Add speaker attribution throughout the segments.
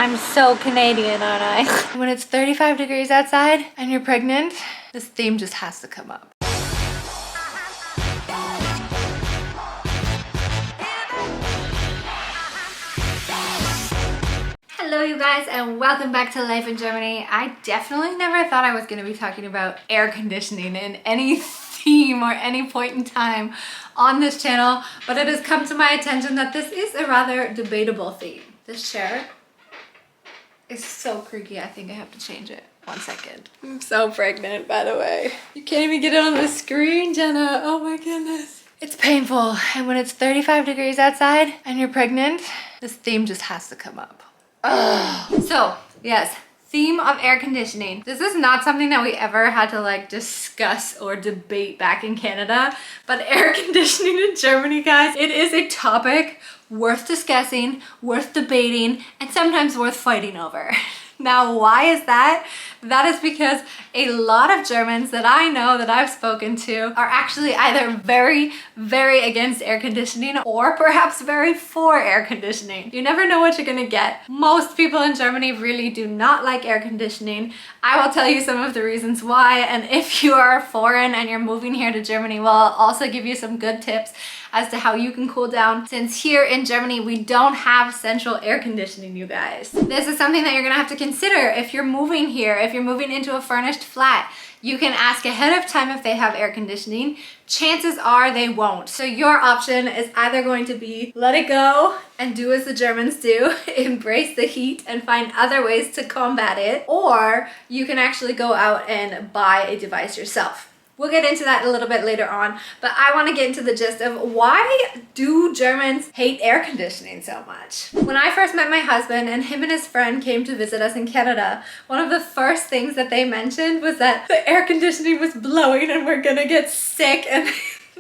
Speaker 1: I'm so Canadian, aren't I? When it's 35 degrees outside and you're pregnant, this theme just has to come up. Hello you guys and welcome back to Life in Germany. I definitely never thought I was going to be talking about air conditioning in any theme or any point in time on this channel, but it has come to my attention that this is a rather debatable theme. This chair is so creaky, I think I have to change it. 1 second. I'm so pregnant, by the way. You can't even get it on the screen, Jenna. Oh my goodness. It's painful, and when it's 35 degrees outside and you're pregnant, this theme just has to come up. Ugh. So, yes, theme of air conditioning. This is not something that we ever had to like discuss or debate back in Canada, but air conditioning in Germany, guys, it is a topic worth discussing, worth debating, and sometimes worth fighting over. Now, why is that? That is because a lot of Germans that I know, that I've spoken to, are actually either very, very against air conditioning or perhaps very for air conditioning. You never know what you're gonna get. Most people in Germany really do not like air conditioning. I will tell you some of the reasons why, and if you are foreign and you're moving here to Germany, well, I'll also give you some good tips as to how you can cool down, since here in Germany we don't have central air conditioning, you guys. This is something that you're gonna have to consider if you're moving here. If you're moving into a furnished flat, you can ask ahead of time if they have air conditioning. Chances are they won't. So your option is either going to be let it go and do as the Germans do, embrace the heat and find other ways to combat it, or you can actually go out and buy a device yourself. We'll get into that a little bit later on, but I want to get into the gist of why do Germans hate air conditioning so much? When I first met my husband and him and his friend came to visit us in Canada, one of the first things that they mentioned was that the air conditioning was blowing and we're gonna get sick, and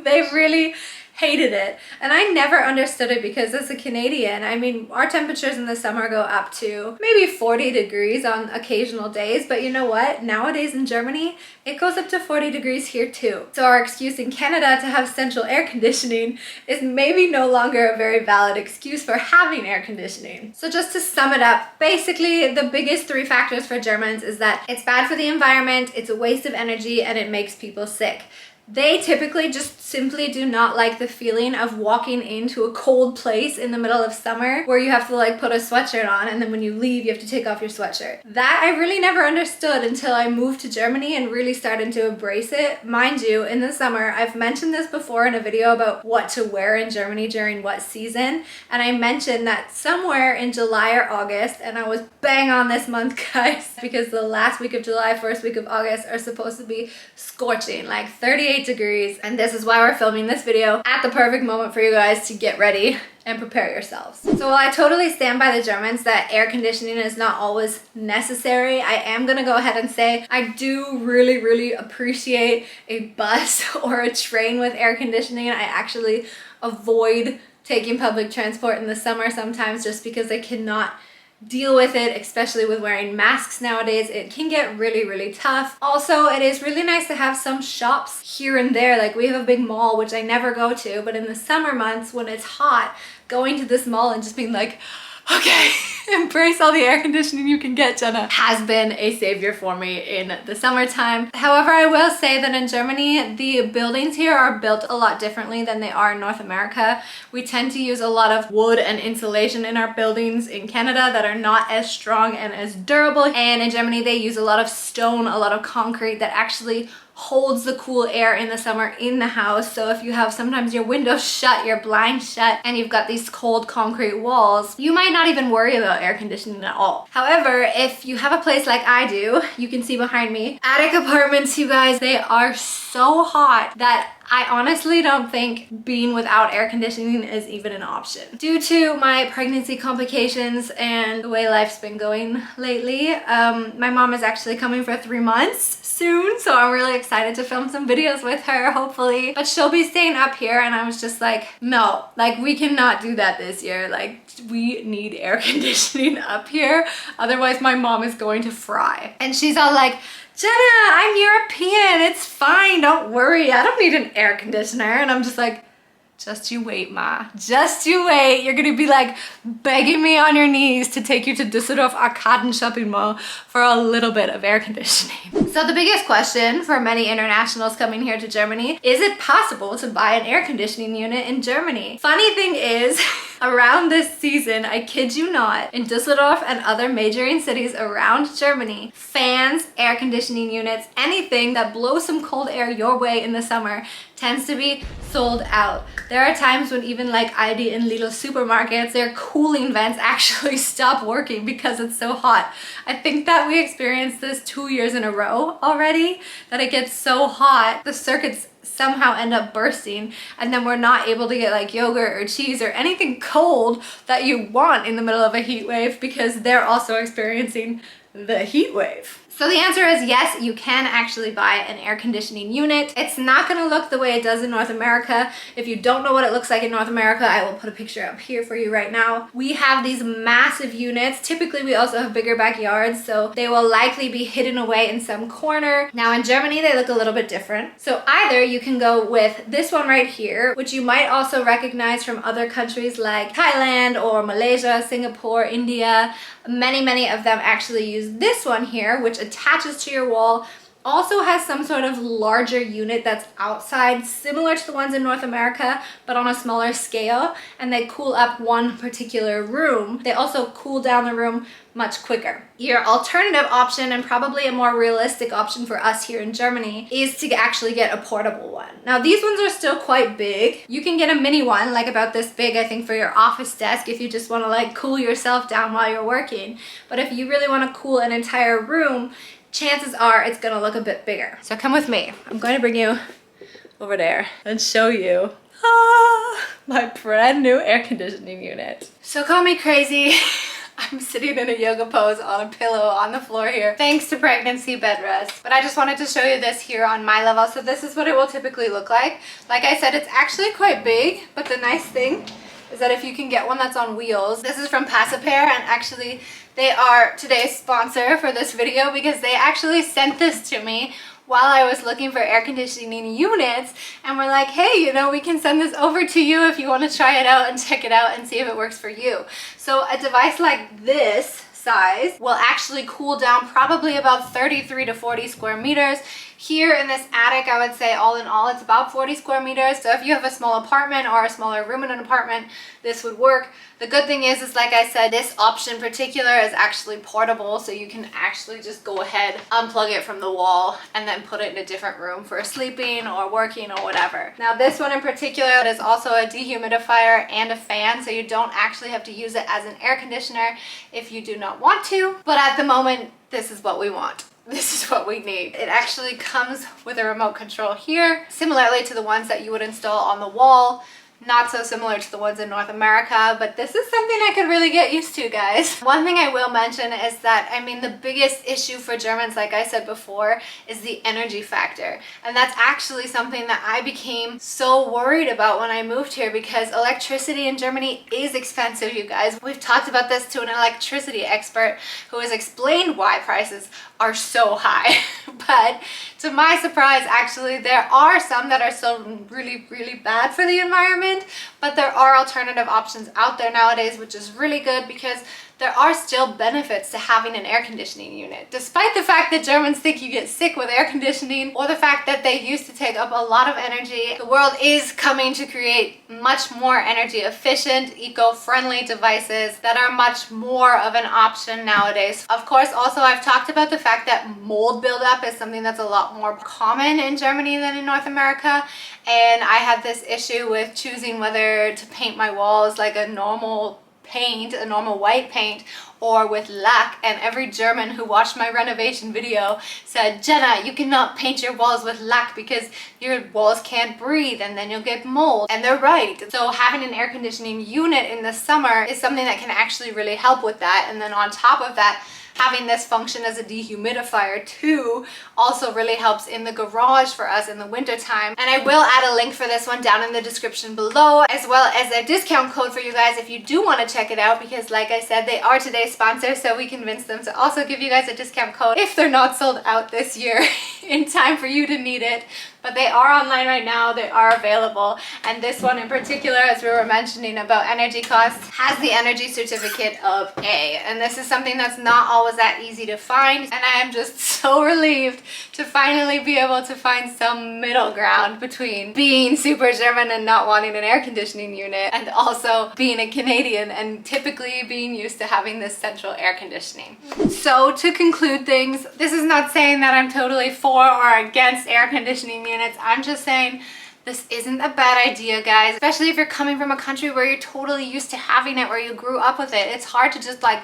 Speaker 1: they really hated it. And I never understood it because as a Canadian, I mean, our temperatures in the summer go up to maybe 40 degrees on occasional days, but you know what? Nowadays in Germany, it goes up to 40 degrees here too. So our excuse in Canada to have central air conditioning is maybe no longer a very valid excuse for having air conditioning. So just to sum it up, basically the biggest 3 factors for Germans is that it's bad for the environment, it's a waste of energy, and it makes people sick. They typically just simply do not like the feeling of walking into a cold place in the middle of summer where you have to like put a sweatshirt on, and then when you leave you have to take off your sweatshirt. That I really never understood until I moved to Germany and really started to embrace it. Mind you, in the summer, I've mentioned this before in a video about what to wear in Germany during what season, and I mentioned that somewhere in July or August, and I was bang on this month, guys, because the last week of July, first week of August are supposed to be scorching, like 38 degrees, and this is why we're filming this video at the perfect moment for you guys to get ready and prepare yourselves. So while I totally stand by the Germans that air conditioning is not always necessary, I am gonna go ahead and say I do really appreciate a bus or a train with air conditioning. I actually avoid taking public transport in the summer sometimes just because I cannot deal with it, especially with wearing masks nowadays. It can get really tough. Also, it is really nice to have some shops here and there. Like we have a big mall, which I never go to, but in the summer months when it's hot, going to this mall and just being like, okay, embrace all the air conditioning you can get, Jenna, has been a savior for me in the summertime. However, I will say that in Germany, the buildings here are built a lot differently than they are in North America. We tend to use a lot of wood and insulation in our buildings in Canada that are not as strong and as durable. And in Germany, they use a lot of stone, a lot of concrete that actually holds the cool air in the summer in the house. So if you have sometimes your windows shut, your blinds shut, and you've got these cold concrete walls, you might not even worry about air conditioning at all. However, if you have a place like I do, you can see behind me, attic apartments, you guys, they are so hot that I honestly don't think being without air conditioning is even an option. Due to my pregnancy complications and the way life's been going lately, my mom is actually coming for 3 months soon, so I'm really excited to film some videos with her, hopefully. But she'll be staying up here, and I was just like, no, like we cannot do that this year. Like we need air conditioning up here, otherwise my mom is going to fry. And she's all like, Jenna, I'm European, it's fine, don't worry, I don't need an air conditioner. And I'm just like, Just you wait, Ma. Just you wait. You're gonna be like begging me on your knees to take you to Düsseldorf Arkaden shopping mall for a little bit of air conditioning. So the biggest question for many internationals coming here to Germany, is it possible to buy an air conditioning unit in Germany? Funny thing is, around this season, I kid you not, in Düsseldorf and other majoring cities around Germany, fans, air conditioning units, anything that blows some cold air your way in the summer tends to be sold out. There are times when even like Aldi and Lidl supermarkets, their cooling vents actually stop working because it's so hot. I think that we experienced this 2 years in a row already, that it gets so hot, the circuits somehow end up bursting, and then we're not able to get like yogurt or cheese or anything cold that you want in the middle of a heat wave because they're also experiencing the heat wave. So the answer is yes, you can actually buy an air conditioning unit. It's not gonna look the way it does in North America. If you don't know what it looks like in North America, I will put a picture up here for you right now. We have these massive units. Typically, we also have bigger backyards, so they will likely be hidden away in some corner. Now in Germany, they look a little bit different. So either you can go with this one right here, which you might also recognize from other countries like Thailand or Malaysia, Singapore, India. Many of them actually use this one here, which attaches to your wall, also has some sort of larger unit that's outside, similar to the ones in North America, but on a smaller scale, and they cool up one particular room. They also cool down the room much quicker. Your alternative option, and probably a more realistic option for us here in Germany, is to actually get a portable one. Now these ones are still quite big. You can get a mini one, like about this big, I think, for your office desk if you just want to like cool yourself down while you're working. But if you really want to cool an entire room, chances are it's gonna look a bit bigger. So come with me. I'm going to bring you over there and show you my brand new air conditioning unit. So call me crazy. I'm sitting in a yoga pose on a pillow on the floor here, thanks to pregnancy bed rest. But I just wanted to show you this here on my level. So this is what it will typically look like. Like I said, it's actually quite big, but the nice thing is that if you can get one that's on wheels, this is from Pacipair, and actually they are today's sponsor for this video because they actually sent this to me while I was looking for air conditioning units, and we're like, hey, you know, we can send this over to you if you want to try it out and check it out and see if it works for you. So a device like this size will actually cool down probably about 33 to 40 square meters. Here in this attic, I would say all in all, it's about 40 square meters. So if you have a small apartment or a smaller room in an apartment, this would work. The good thing is like I said, this option in particular is actually portable. So you can actually just go ahead, unplug it from the wall, and then put it in a different room for sleeping or working or whatever. Now this one in particular is also a dehumidifier and a fan. So you don't actually have to use it as an air conditioner if you do not want to. But at the moment, this is what we want. This is what we need. It actually comes with a remote control here, similarly to the ones that you would install on the wall. Not so similar to the ones in North America, but this is something I could really get used to, guys. One thing I will mention is that, I mean, the biggest issue for Germans, like I said before, is the energy factor. And that's actually something that I became so worried about when I moved here, because electricity in Germany is expensive, you guys. We've talked about this to an electricity expert who has explained why prices are so high. But to my surprise, actually, there are some that are still really bad for the environment, but there are alternative options out there nowadays, which is really good because there are still benefits to having an air conditioning unit. Despite the fact that Germans think you get sick with air conditioning, or the fact that they used to take up a lot of energy, the world is coming to create much more energy efficient, eco-friendly devices that are much more of an option nowadays. Of course, also I've talked about the fact that mold buildup is something that's a lot more common in Germany than in North America. And I had this issue with choosing whether to paint my walls like a normal paint, a normal white paint, or with lac, and every German who watched my renovation video said, Jenna, you cannot paint your walls with lac because your walls can't breathe and then you'll get mold. And they're right. So having an air conditioning unit in the summer is something that can actually really help with that. And then on top of that, having this function as a dehumidifier too also really helps in the garage for us in the winter time. And I will add a link for this one down in the description below, as well as a discount code for you guys if you do want to check it out, because like I said, they are today's sponsor, so we convinced them to also give you guys a discount code if they're not sold out this year in time for you to need it. but they are online right now. They are available. And this one in particular, as we were mentioning about energy costs, has the energy certificate of A. And this is something that's not always that easy to find. And I am just so relieved to finally be able to find some middle ground between being super German and not wanting an air conditioning unit, and also being a Canadian and typically being used to having this central air conditioning. So to conclude things, this is not saying that I'm totally for or against air conditioning units. I'm just saying this isn't a bad idea, guys, especially if you're coming from a country where you're totally used to having it, where you grew up with it. It's hard to just like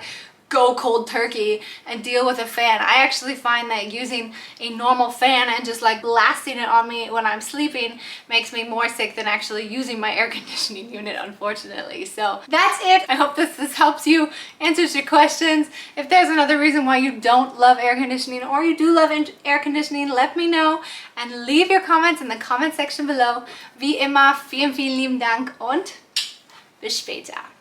Speaker 1: go cold turkey and deal with a fan. I actually find that using a normal fan and just like blasting it on me when I'm sleeping makes me more sick than actually using my air conditioning unit, unfortunately. So that's it. I hope this helps you, answers your questions. If there's another reason why you don't love air conditioning or you do love air conditioning, let me know and leave your comments in the comment section below. Wie immer, vielen, vielen lieben Dank und bis später.